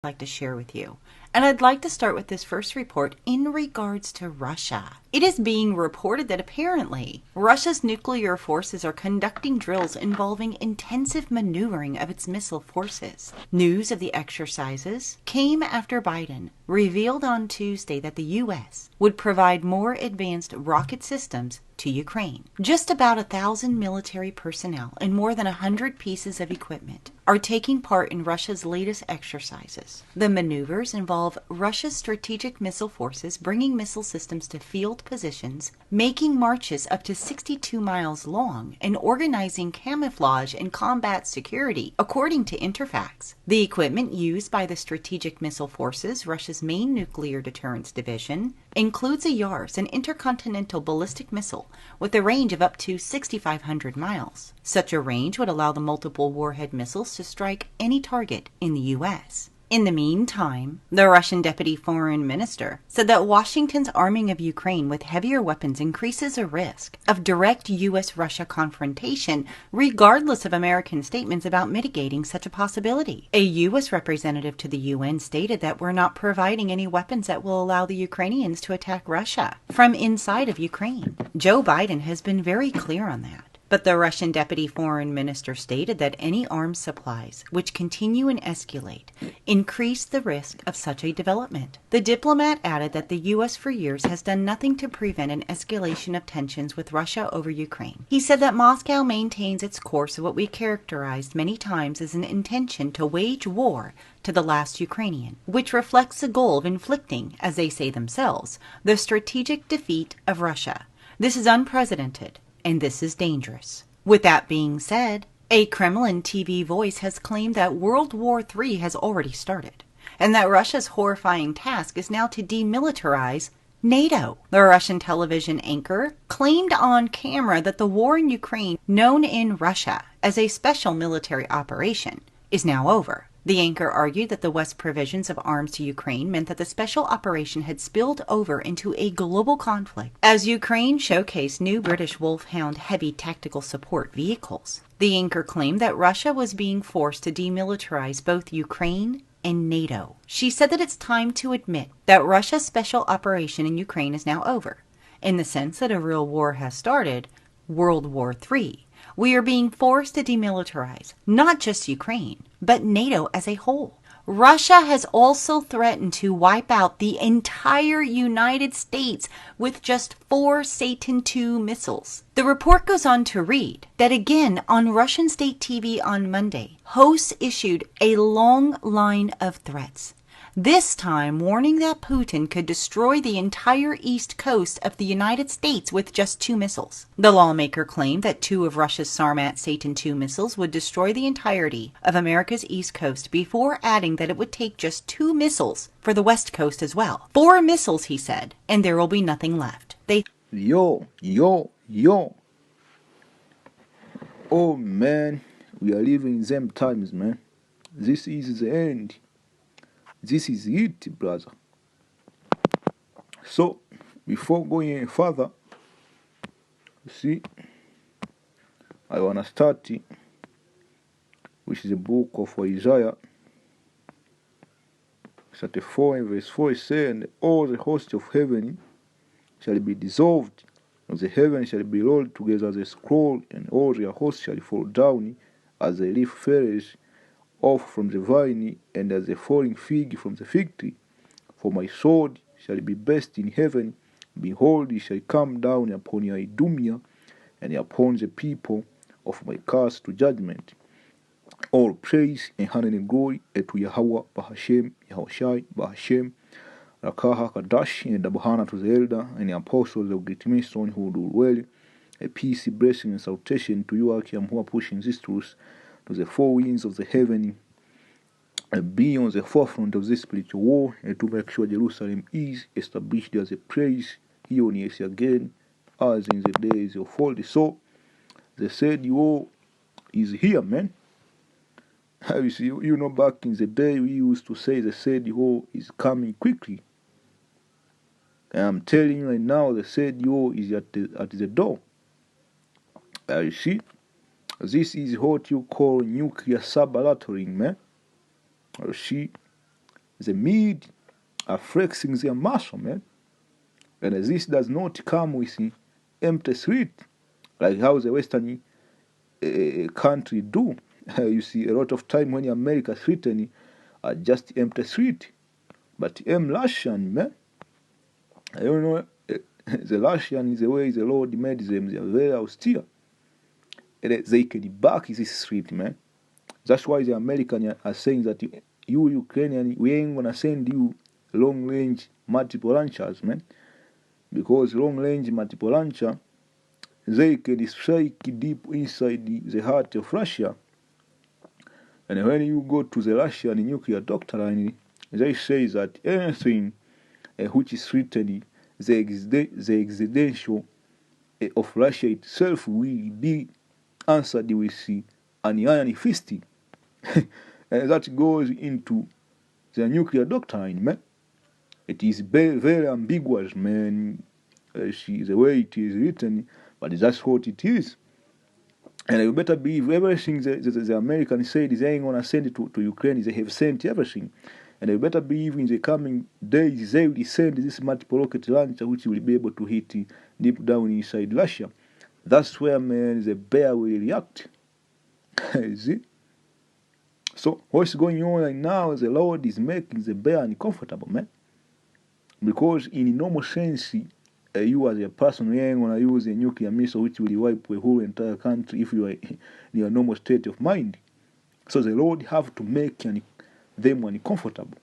like to share with you. And I'd like to start with this first report in regards to Russia. It is being reported that apparently Russia's nuclear forces are conducting drills involving intensive maneuvering of its missile forces. News of the exercises came after Biden revealed on Tuesday that the U.S. would provide more advanced rocket systems to Ukraine. Just about 1,000 military personnel and more than 100 pieces of equipment are taking part in Russia's latest exercises. The maneuvers involve Russia's strategic missile forces bringing missile systems to field positions, making marches up to 62 miles long, and organizing camouflage and combat security, according to Interfax. The equipment used by the strategic missile forces, Russia's main nuclear deterrence division, includes a Yars, an intercontinental ballistic missile with a range of up to 6,500 miles. Such a range would allow the multiple warhead missiles to strike any target in the U.S. In the meantime, the Russian deputy foreign minister said that Washington's arming of Ukraine with heavier weapons increases a risk of direct U.S.-Russia confrontation, regardless of American statements about mitigating such a possibility. A U.S. representative to the UN stated that we're not providing any weapons that will allow the Ukrainians to attack Russia from inside of Ukraine. Joe Biden has been very clear on that. But the Russian deputy foreign minister stated that any arms supplies which continue and escalate increase the risk of such a development. The diplomat added that the U.S. for years has done nothing to prevent an escalation of tensions with Russia over Ukraine. He said that Moscow maintains its course of what we characterized many times as an intention to wage war to the last Ukrainian, which reflects the goal of inflicting, as they say themselves, the strategic defeat of Russia. This is unprecedented. And this is dangerous. With that being said, a Kremlin TV voice has claimed that World War III has already started, and that Russia's horrifying task is now to demilitarize NATO. The Russian television anchor claimed on camera that the war in Ukraine, known in Russia as a special military operation, is now over. The anchor argued that the West's provisions of arms to Ukraine meant that the special operation had spilled over into a global conflict, as Ukraine showcased new British Wolfhound heavy tactical support vehicles. The anchor claimed that Russia was being forced to demilitarize both Ukraine and NATO. She said that it's time to admit that Russia's special operation in Ukraine is now over, in the sense that a real war has started, World War III. We are being forced to demilitarize, not just Ukraine, but NATO as a whole. Russia has also threatened to wipe out the entire United States with just 4 Satan II missiles. The report goes on to read that again on Russian state TV on Monday, hosts issued a long line of threats. This time warning that Putin could destroy the entire east coast of the United States with just 2 missiles. The lawmaker claimed that 2 of Russia's Sarmat Satan II missiles would destroy the entirety of America's east coast, before adding that it would take just 2 missiles for the west coast as well. 4 missiles, he said, and there will be nothing left. Yo. Oh man, we are living in them times, man. This is the end. This is it, brother. So, before going any further, see, I wanna start with the book of Isaiah, chapter 4 and verse 4. It says, "And all the hosts of heaven shall be dissolved, and the heaven shall be rolled together as a scroll, and all their hosts shall fall down as a leaf falls off from the vine, and as a falling fig from the fig tree. For my sword shall be burst in heaven. Behold, it shall come down upon your Idumea, and upon the people of my curse to judgment. All praise and honor and glory to Yahweh, Bahashem, Yahushai, Bahashem, Rakaha, Kadash, and Abahana to the elder and the apostles of Great Mason who do well. A peace, blessing, and salutation to you, Akim, who are pushing this truth to the 4 winds of the heaven, and be on the forefront of this spiritual war, and to make sure Jerusalem is established as a praise here on earth again, as in the days of old. So, the said war is here, man. You see, back in the day, we used to say the said war is coming quickly. And I'm telling you right now, the said war is at the door. You see, this is what you call nuclear sublateralism, man. You see, the mid are flexing their muscle, man. And this does not come with empty threat, like how the Western country do. You see, a lot of time when America threatening are just empty threat. But Russian, man, I don't know, the Russian is the way the Lord made them, they are very austere. And they can back this threat, man. That's why the Americans are saying that you Ukrainian, we ain't gonna send you long range multiple launchers, man. Because long range multiple launcher, they can strike deep inside the heart of Russia. And when you go to the Russian nuclear doctrine, they say that anything which is threatening the existential of Russia itself will be answered with an iron fist. And that goes into the nuclear doctrine, man. It is very, very ambiguous, man. The way it is written, but that's what it is. And you better believe everything the Americans said they ain't gonna send it to Ukraine. They have sent everything. And you better believe in the coming days they will send this multiple rocket launcher which will be able to hit deep down inside Russia. That's where, man, the bear will react. You see? So what's going on right now, the Lord is making the bear uncomfortable, man. Because in normal sense, you as a person, you ain't gonna use a nuclear missile which will wipe a whole entire country if you are in your normal state of mind. So the Lord have to make them uncomfortable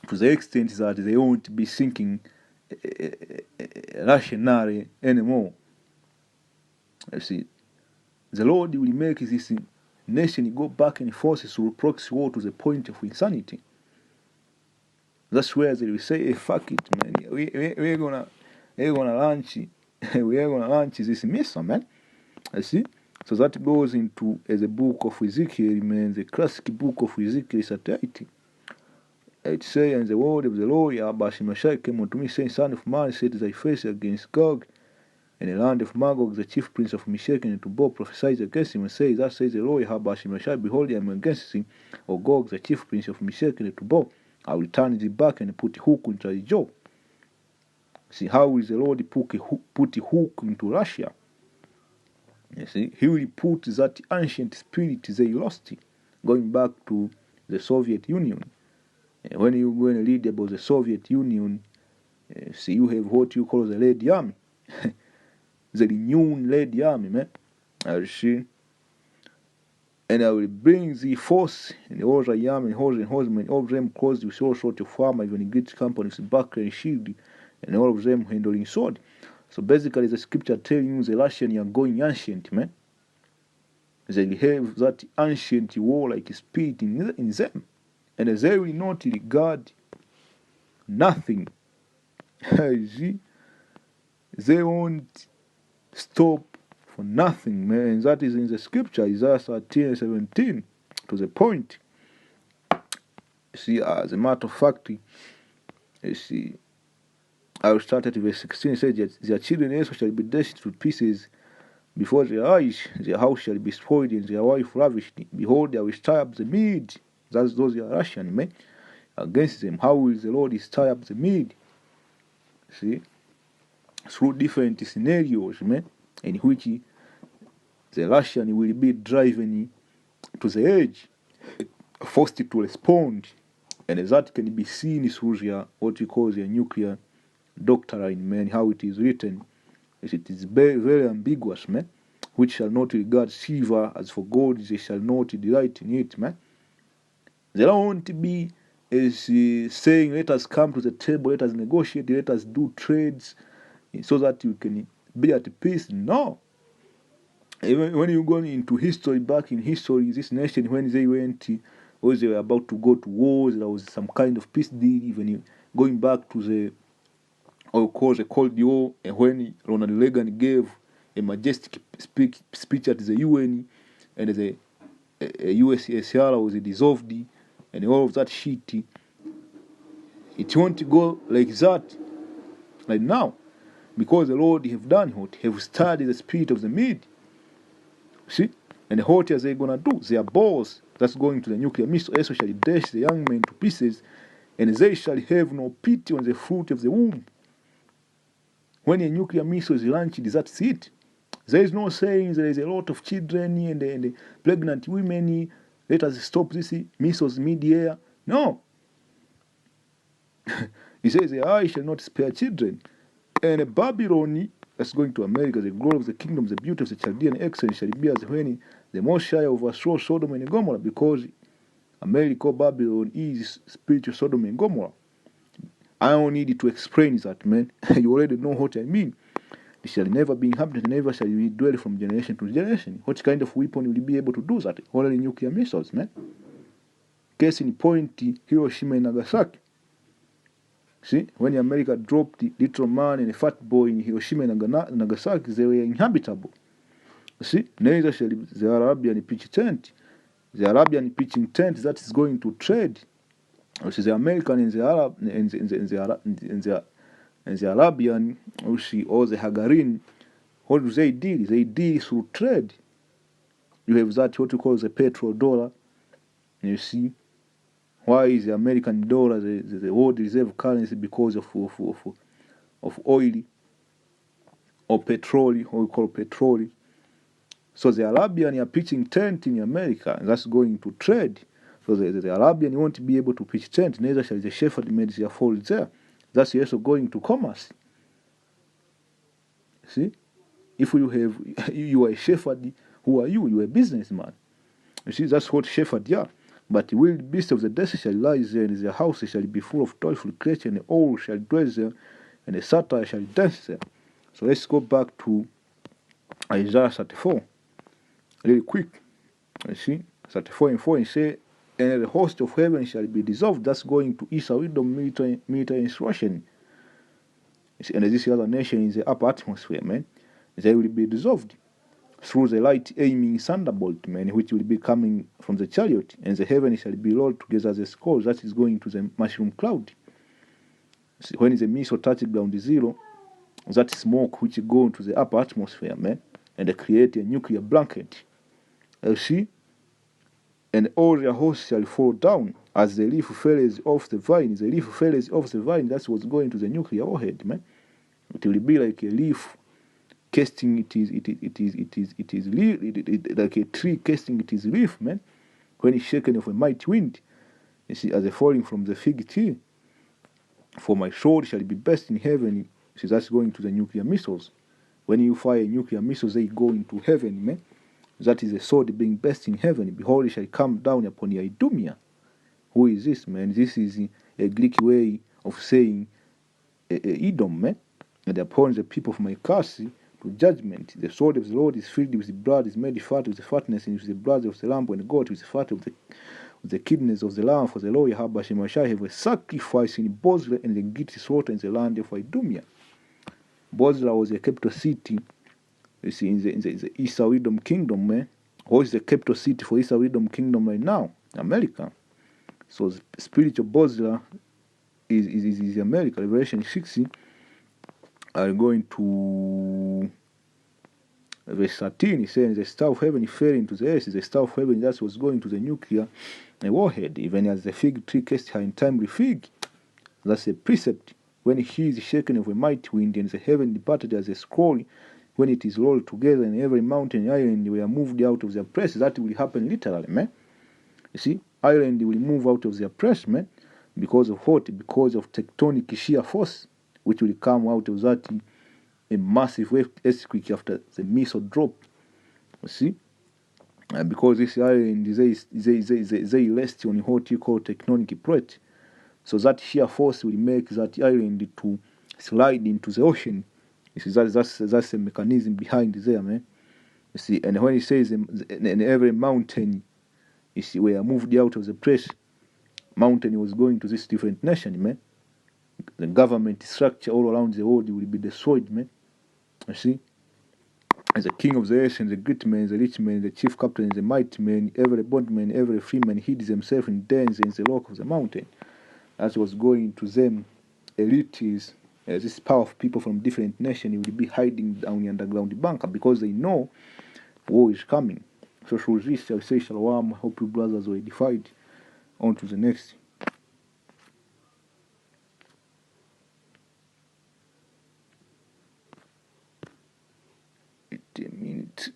to the extent that they won't be thinking rationally anymore. You see, the Lord will make this nation go back and forth through proxy war to the point of insanity. That's where they will say, hey, fuck it, man. We're gonna launch this missile, man. You see? So that goes into the book of Ezekiel, man, the classic book of Ezekiel satellite. It says, and the word of the Lord, Yahweh Shemashai, came unto me, saying, Son of man, set thy face against Gog, and the land of Magog, the chief prince of Meshach and Tubal, prophesied against him, and say, Thus says the Lord, Yahweh Shemashai, behold, I am against him, O Gog, the chief prince of Meshach and Tubal. I will turn thee back and put a hook into thy jaw. See, how is the Lord put a hook into Russia? You see, he will put that ancient spirit they lost, going back to the Soviet Union. And when you go and read about the Soviet Union, see, you have what you call the Red Army. The renewed Red Army, man. You see? And I will bring the force and all the army and horsemen, all of them clothed with all sorts of armor, even great companies, buckler and shield, and all of them handling sword. So basically, the scripture telling you the Russians are going ancient, man. They have that ancient war-like spirit in them, and they will not regard nothing. You see, they won't stop for nothing, man. And that is in the scripture, Isaiah 13:17, to the point. You see, as a matter of fact, you see, I will start at verse 16. It says that their children also shall be dashed to pieces before their eyes, their house shall be spoiled, and their wife ravished. Behold, I will stir up the Mede. That's those are Russian, man. Against them. How will the Lord stir up the Mede? See? Through different scenarios, man, in which the Russian will be driven to the edge, forced to respond, and that can be seen through their, what we call their nuclear doctrine, man, how it is written. It is very, very ambiguous, man, which shall not regard silver as for gold, they shall not delight in it, man. They don't want to be saying, let us come to the table, let us negotiate, let us do trades, so that you can be at peace. No. Even when you go into history, back in history, this nation, when they went, or they were about to go to war, there was some kind of peace deal, even going back to the, or called the Cold War, and when Ronald Reagan gave a majestic speech at the UN, and the USSR was dissolved, and all of that shit, it won't go like that, like now, because the Lord have done what, have studied the spirit of the Mede. See? And what are they gonna do? Their boss That's going to the nuclear missile. Also shall dash the young men to pieces, and they shall have no pity on the fruit of the womb. When a nuclear missile is launched, that's it. There is no saying there is a lot of children and pregnant women. Let us stop this missiles mid-air. No. He says, the eye shall not spare children. And Babylon, that's going to America, the glory of the kingdom, the beauty of the Chaldean excellence shall be as when the Messiah overthrow Sodom and Gomorrah, because America, Babylon is spiritual Sodom and Gomorrah. I don't need to explain that, man. You already know what I mean. It shall never be inhabited, never shall be dwell from generation to generation. What kind of weapon will you be able to do that? Only nuclear missiles, man. Case in point, Hiroshima and Nagasaki. See, when America dropped the little man and a fat boy in Hiroshima and Nagasaki, they were inhabitable. See, neither shall the Arabian pitch tent. The Arabian pitching tent that is going to trade. Which is the American and the Arab and the Arabian, or the Hagarin. What do they deal? They deal through trade. You have that what you call the petrodollar. You see, why is the American dollar the world reserve currency? Because of oil or petrol, what we call petrol. So the Arabian are pitching tent in America, and that's going to trade. So the Arabian won't be able to pitch tent, neither shall the shepherd make their fold there. That's also going to commerce. See? If you are a shepherd, who are you? You are a businessman. You see, that's what shepherds are. But the wild beasts of the desert shall lie there, and their houses shall be full of toilful creatures, and the owl shall dwell there, and the satyr shall dance there. So let's go back to Isaiah 34, really quick. You see, 34 and 4, and say, and the host of heaven shall be dissolved. That's going to Esau with the military instruction. And this other nation is the upper atmosphere, man. They will be dissolved through the light aiming thunderbolt, man, which will be coming from the chariot, and the heaven shall be rolled together as a scroll. That is going to the mushroom cloud. See, when the missile touches ground zero, that smoke which go into the upper atmosphere, man, and they create a nuclear blanket. You see? And all their hosts shall fall down as the leaf falls off the vine. The leaf falls off the vine, that's what's going to the nuclear warhead, man. It will be like a leaf casting it is like a tree casting its leaf, man. When it's shaken of a mighty wind, you see, as a falling from the fig tree. For my sword shall be best in heaven. You see, that's going to the nuclear missiles. When you fire nuclear missiles, they go into heaven, man. That is a sword being best in heaven. Behold, it shall come down upon Idumea. Who is this, man? This is a Greek way of saying Edom, man. And upon the people of my curse to judgment. The sword of the Lord is filled with the blood, is made fat with the fatness, and with the blood of the lamb and the goat, with the fat of the kidneys of the lamb. For the Lord Yahweh Shemashah have a sacrifice in Bozrah and the guilty slaughter in the land of Idumea. Bozrah was a capital city, you see, in the Esau Edom kingdom, man. What is the capital city for Esau Edom kingdom right now? America. So the spiritual Bozrah is America. Revelation 60 are going to verse 13. He says, the star of heaven fell into the earth. The star of heaven that was going to the nuclear warhead, even as the fig tree cast her untimely fig. That's a precept. When he is shaken of a mighty wind, and the heaven departed as a scroll, when it is rolled together, and every mountain and island were moved out of their place. That will happen literally, man. You see, island will move out of their place, man. Because of what? Because of tectonic shear force, which will come out of that a massive earthquake after the missile drop. You see? Because this island, they rest on what you call tectonic plate. So that shear force will make that island to slide into the ocean. You see, that's the mechanism behind there, man. You see, and when he says in every mountain, you see, were moved out of the place, mountain was going to this different nation, man. The government structure all around the world will be destroyed, man. You see, as the king of the earth, and the great man, the rich man, the chief captain, the mighty man, every bondman, every free man hid himself in dens in the rock of the mountain. As was going to them, elites, this powerful people from different nations will be hiding down the underground bunker because they know war is coming. So through this, I say shalom. I hope you brothers were edified. On to the next. 18 minutes.